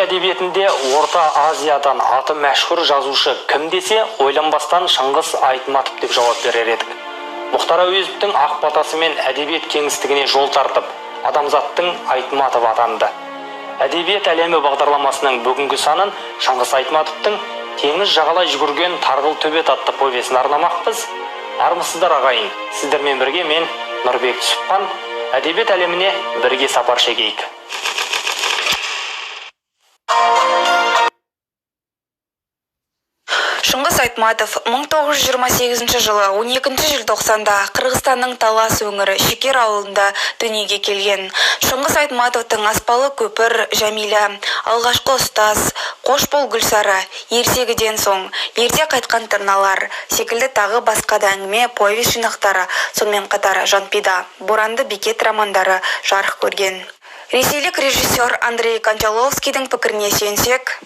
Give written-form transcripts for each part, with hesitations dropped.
әдебиетінде Орта Азиядан аты мәшһүр жазушы кім десе, ойланбастан Шыңғыс Айтматов деп жауап берер едік. Мұхтар Әуезовтің ақ батасымен әдебиет кеңістігіне жол тартып, адамзаттың Айтматов атанды. Әдебиет әлемі бағдарламасының бүгінгі санын Шыңғыс Айтматовтың «Теңіз жағалай жүгірген тарғыл төбет» атты повесін арнамақпыз. Армысыздар ағайын, сіздермен бірге мен Нұрбек Түсіпхан. Әдебиет әлеміне бірге сапар шегейік. Шыңғыс Айтматов 1928 жылы 12 желтоқсанда Қырғызстанның Талас өңірі Шекер ауылында дүниеге келген. Шыңғыс Айтматовтың Аспалы көпір, Жәмила, Алғашқы ұстаз, Қош бол Гүлсары, Ертегіден соң, Ерте қайтқан тырналар секілді тағы басқа да әңгіме, повесть жинақтары, сонымен қатар Жанпида, Боранды бекет романдары жарық көрген. Ресейлік режиссер Андрей Кончаловскийдің пікіріне сүйенсек,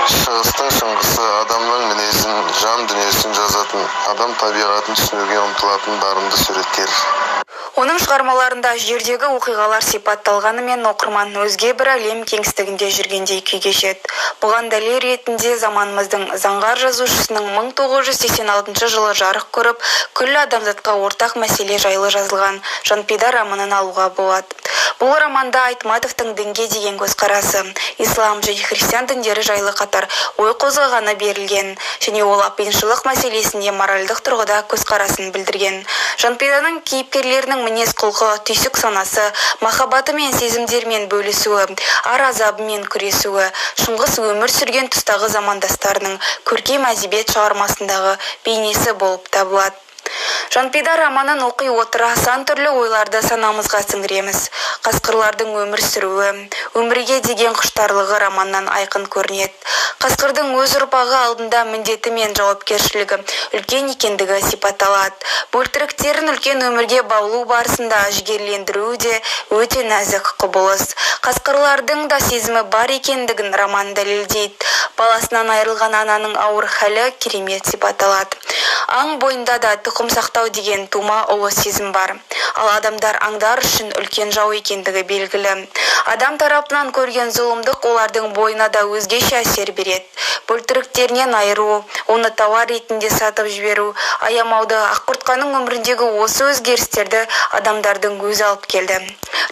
Шығыстың шыңғысы адамның мінезін, жан дүниесін жазатын, адам табиғатын түсінуге ұмтылатын дарынды суреткер. Оның шығармаларында жердегі оқиғалар сипатталғанымен оқырман өзге бір әлем кеңістігінде жүргендей күй кешеді. Бұған дәлел ретінде заманымыздың заңғар жазушысының 1986 жылы жарық көріп, күллі адамзатқа ортақ мәселе жайлы жазылған Жанпида романын алуға болады. Бұл романда Айтматовтың дінге деген көзқарасы, ислам және христиан діндері жайлы қатар ой қозғағаны берілген, және ол апиыншылық мәселесінде моральдық тұрғыда көзқарасын білдірген. Жанпиданың кейіпкерлерінің мінез құлқы, түйсік санасы, махаббаты мен сезімдермен бөлісуі, ар азабымен күресуі, Шыңғыс өмір сүрген тұстағы замандастарының көркем әдебиет шығармасындағы бейнесі болып табылады. Жанпида романын оқи отыра сан түрлі ойларды санамызға сіңіреміз. Қасқырлардың өмір сүруі, өмірге деген құштарлығы романнан айқын көрінеді. Қасқырдың өз ұрпағы алдында міндеті мен жауапкершілігі үлкен екендігі сипатталады. Бөлтіріктерін үлкен өмірге баулу барысында жігерлендіру де өте нәзік құбылыс. Қасқырлардың да сезімі бар екендігін роман дәлелдейді. Баласынан айырылған ананың ауыр халі керемет сипатталады. Аң бойында да тұқым сақтау деген тума ұлы сезім бар. Ал адамдар аңдар үшін үлкен жау екендігі белгілі. Адам тарапынан көрген зұлымдық олардың бойына да өзгеше әсер береді. Бөлтіріктерінен айыру, оны тауар ретінде сатып жіберу, аямауды, Аққұртқаның өміріндегі осы өзгерістерді адамдардың өзі алып келді.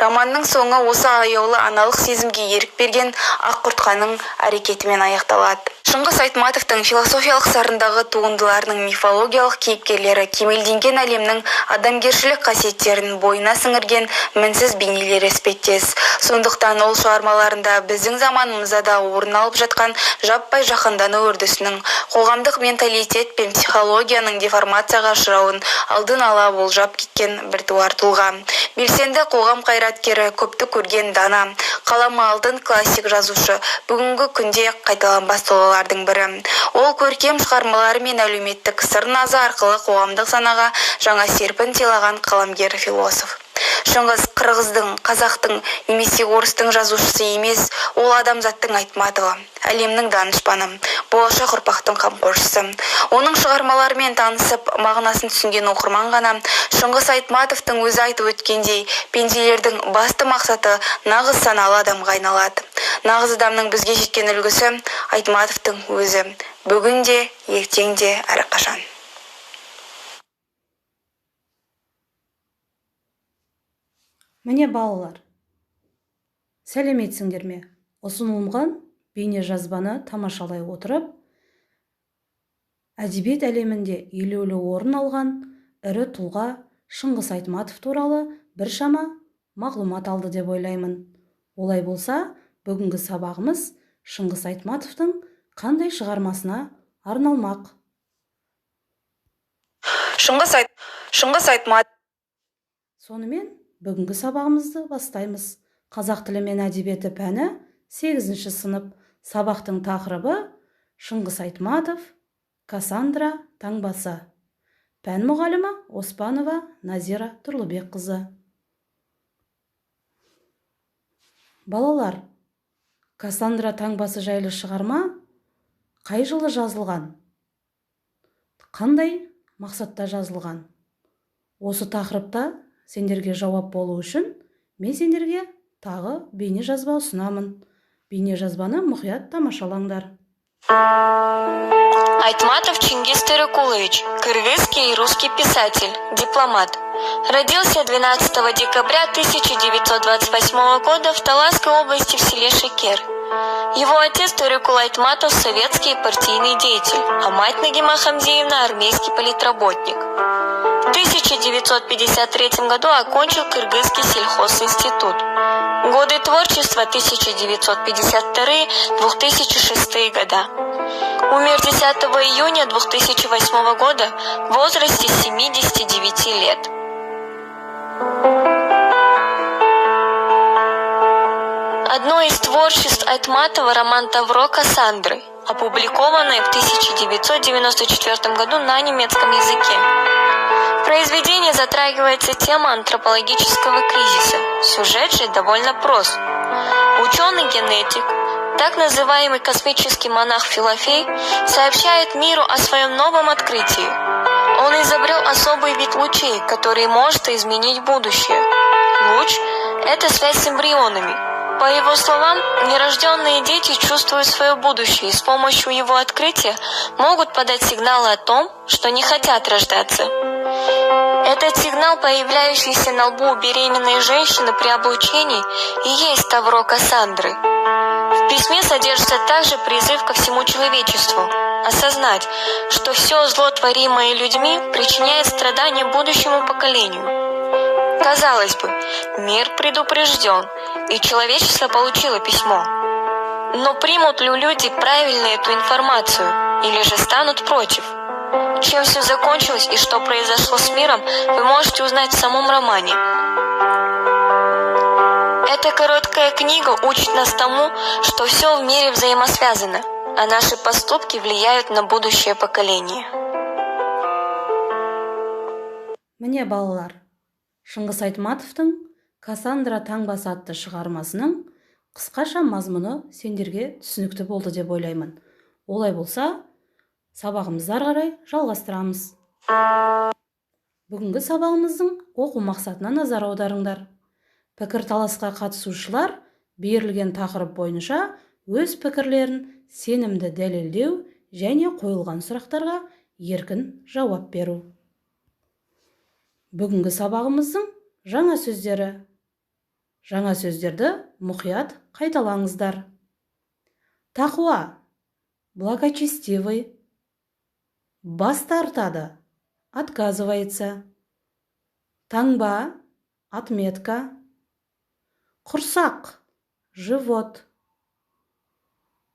Романның соңы осы аяулы аналық сезімге ерік берген Аққұртқаның әрекетімен аяқталады. Шыңғыс Айтматовтың философиялық сарындағы туындыларының мифологиялық кейіпкерлері кемелденген әлемнің адамгершілік қасиеттерін бойына сіңірген мінсіз бейнелері іспеттес. Сондықтан ол шығармаларында біздің заманымызда да орын алып жатқан жаппай жаһандану үрдісінің, қоғамдық менталитет пен психологияның деформацияға ұшырауын алдын ала болжап кеткен біртуар тұлға. Белсенді қоғам қайраткері, көпті көрген дана, қаламы алтын классик жазушы, бүгінгі күнде қайталанбас тұлғалардың бірі. Ол көркем шығармалары мен әлеуметтік сыр-назы арқылы қоғамдық санаға жаңа серпін сыйлаған қаламгер философ. Шыңғыс қырғыздың, қазақтың немесе орыстың жазушысы емес, ол адамзаттың Айтматовы, әлемнің данышпаны, болашақ ұрпақтың қамқоршысы. Оның шығармаларымен танысып, мағынасын түсінген оқырман ғана Шыңғыс Айтматовтың өзі айтып өткендей, пенделердің басты мақсаты нағыз саналы адамға айналады. Нағыз адамның бізге жеткен үлгісі Айтматовтың өзі, бүгін де, ертең де, әрқашан. Міне балалар, сәлеметсіңдер ме? Ұсынылған бейне жазбаны тамашалай отырып, әдебиет әлемінде елеулі орын алған ірі тұлға Шыңғыс Айтматов туралы біршама мағлұмат алды деп ойлаймын. Олай болса, бүгінгі сабағымыз Шыңғыс Айтматовтың қандай шығармасына арналмақ? Шыңғыс Айтматов. Сонымен бүгінгі сабағымызды бастаймыз. Қазақ тілі мен әдебиеті пәні 8-ші сынып. Сабақтың тақырыбы Шыңғыс Айтматов, Кассандра таңбасы. Пән мұғалімі Оспанова Назира Тұрлыбекқызы. Балалар, Кассандра таңбасы жайлы шығарма қай жылы жазылған? Қандай мақсатта жазылған? Осы тақырыпта сендерге жауап болу үшін мен сендерге тағы бейне жазба ұсынамын. Бейнежазбаны мұқият тамашалаңдар. Айтматов Чингис Терекулович, кыргызский и русский писатель, дипломат. Родился 12 декабря 1928 года в Таласской области в селе Шекер. Его отец Терекул Айтматов советский и партийный деятель, а мать Нагима Хамзеевна армейский политработник. В 1953 году окончил Кыргызский сельхозинститут. Годы творчества 1952-2006 года. Умер 10 июня 2008 года в возрасте 79 лет. Одно из творчеств Айтматова — роман «Тавро» Кассандры, опубликованное в 1994 году на немецком языке. В произведении затрагивается тема антропологического кризиса. Сюжет же довольно прост. Ученый-генетик, так называемый космический монах Филофей, сообщает миру о своем новом открытии. Он изобрел особый вид лучей, который может изменить будущее. Луч – это связь с эмбрионами. По его словам, нерожденные дети чувствуют свое будущее и с помощью его открытия могут подать сигналы о том, что не хотят рождаться. Этот сигнал, появляющийся на лбу у беременной женщины при облучении, и есть Тавро Кассандры. В письме содержится также призыв ко всему человечеству осознать, что все зло, творимое людьми, причиняет страдания будущему поколению. Казалось бы, мир предупрежден, и человечество получило письмо. Но примут ли люди правильно эту информацию, или же станут против? Чем все закончилось и что произошло с миром, вы можете узнать в самом романе. Эта короткая книга учит нас тому, что все в мире взаимосвязано, а наши поступки влияют на будущее поколение. Міне балалар, Шыңғыс Айтматовтың «Кассандра таңбасы» атты шығармасының қысқаша мазмұны сендерге түсінікті болды деп ойлаймын. Олай болса, сабағымызды ары қарай жалғастырамыз. Бүгінгі сабағымыздың оқу мақсатына назар аударыңдар. Пікірталасқа қатысушылар берілген тақырып бойынша өз пікірлерін сенімді дәлелдеу және қойылған сұрақтарға еркін жауап беру. Бүгінгі сабағымыздың жаңа сөздері. Жаңа сөздерді мұқият қайталаңыздар. Тақуа, благочестивый, бас тартады, отказывается. Таңба, отметка. Құрсақ, живот.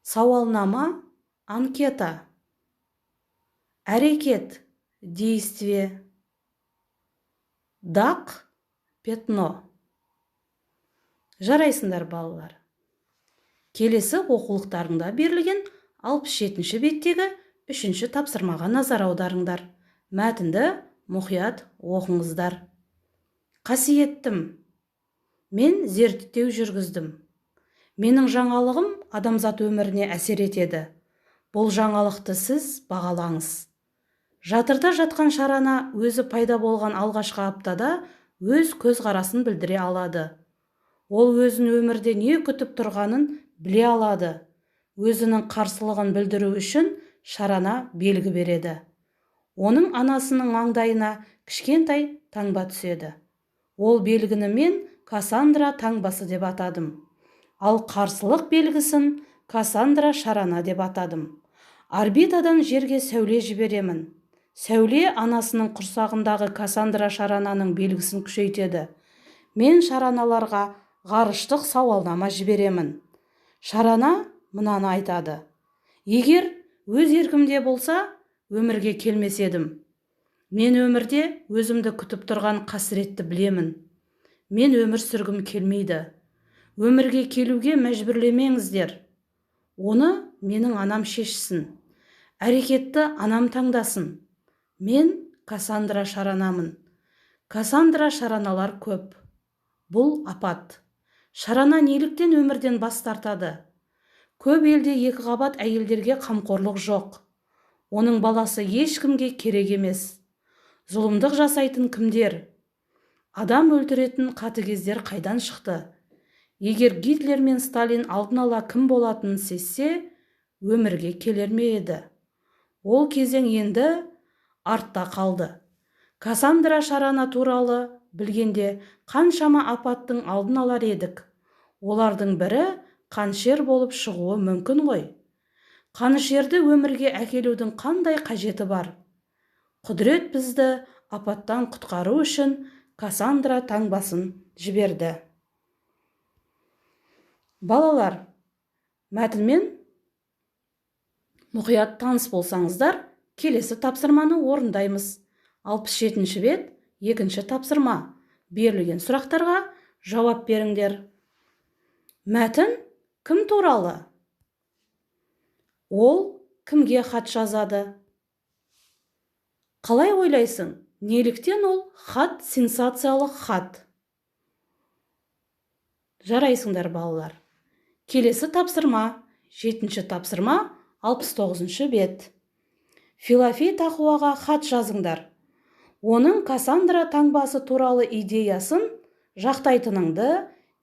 Сауалнама, анкета. Әрекет, действие. Дақ, пятно. Жарайсыңдар балалар. Келесі оқулықтарында берілген 67-ші беттегі 3-ші тапсырмаға назар аударыңдар. Мәтінді мұқият оқыңыздар. Қасиеттім. Мен зерттеу жүргіздім. Менің жаңалығым адамзат өміріне әсер етеді. Бұл жаңалықты сіз бағалаңыз. Жатырда жатқан шарана өзі пайда болған алғашқы аптада өз көзқарасын білдіре алады. Ол өзін өмірде не күтіп тұрғанын біле алады. Өзінің қарсылығын білдіру үшін шарана белгі береді. Оның анасының маңдайына кішкентай таңба түседі. Ол белгіні мен Кассандра таңбасы деп атадым. Ал қарсылық белгісін Кассандра шарана деп атадым. Орбитадан жерге сәуле жіберемін. Сәуле анасының құрсағындағы Кассандра шарананың белгісін күшейтеді. Мен шараналарға ғарыштық сауалнама жіберемін. Шарана мынаны айтады. Егер өз еркімде болса, өмірге келмес едім. Мен өмірде өзімді күтіп тұрған қасіретті білемін. Мен өмір сүргім келмейді. Өмірге келуге мәжбүрлемеңіздер. Оны менің анам шешсін. Әрекетті анам таңдасын. Мен Кассандра шаранамын. Кассандра шараналар көп. Бұл апат. Шарана неліктен өмірден бас тартады? Көп елде екі қабат әйелдерге қамқорлық жоқ. Оның баласы ешкімге керек емес. Зұлымдық жасайтын кімдер? Адам өлтіретін қатыгездер қайдан шықты? егер Гитлер мен Сталин алдын ала кім болатынын сезсе, өмірге келер ме еді? Ол кезең енді артта қалды. Кассандра Шарана туралы білгенде қаншама апаттың алдын алар едік. Олардың бірі қанішер болып шығуы мүмкін ғой. Қанішерді өмірге әкелудің қандай қажеті бар? Құдірет бізді апаттан құтқару үшін Кассандра таңбасын жіберді. Балалар, мәтінмен мұқият таныс болсаңыздар, келесі тапсырманы орындаймыз. 67-ші бет, 2-ші тапсырма. Берілген сұрақтарға жауап беріңдер. Мәтін кім туралы? Ол кімге хат жазады? Қалай ойлайсың? Неліктен ол хат сенсациялық хат? Жарайсыңдар, балалар. Келесі тапсырма, 7-ші тапсырма, 69-ші бет. Филофей Тақуаға хат жазыңдар. Оның Кассандра таңбасы туралы идеясын жақтайтыныңды,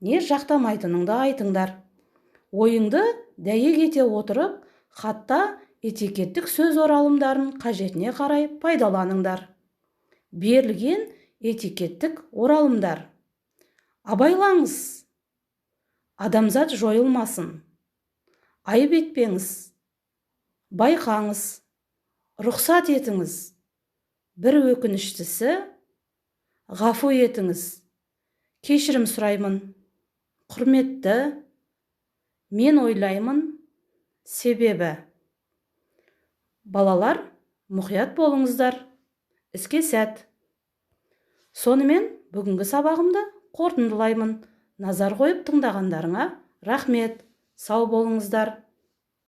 не жақтамайтыныңды айтыңдар. Ойыңды дәйек ете отырып, хатта этикеттік сөз оралымдарын қажетіне қарай пайдаланыңдар. Берілген этикеттік оралымдар. Абайлаңыз. Адамзат жойылмасын. Айып етпеңіз. Байқаңыз. Рұқсат етіңіз. Бір өкініштісі, ғафу етіңіз. Кешірім сұраймын. Құрметті. Мен ойлаймын. Себебі. Балалар, мұқият болыңыздар. Іске сәт. Сонымен бүгінгі сабағымды қорытындылаймын. Назар қойып тыңдағандарыңа рахмет. Сау болыңыздар.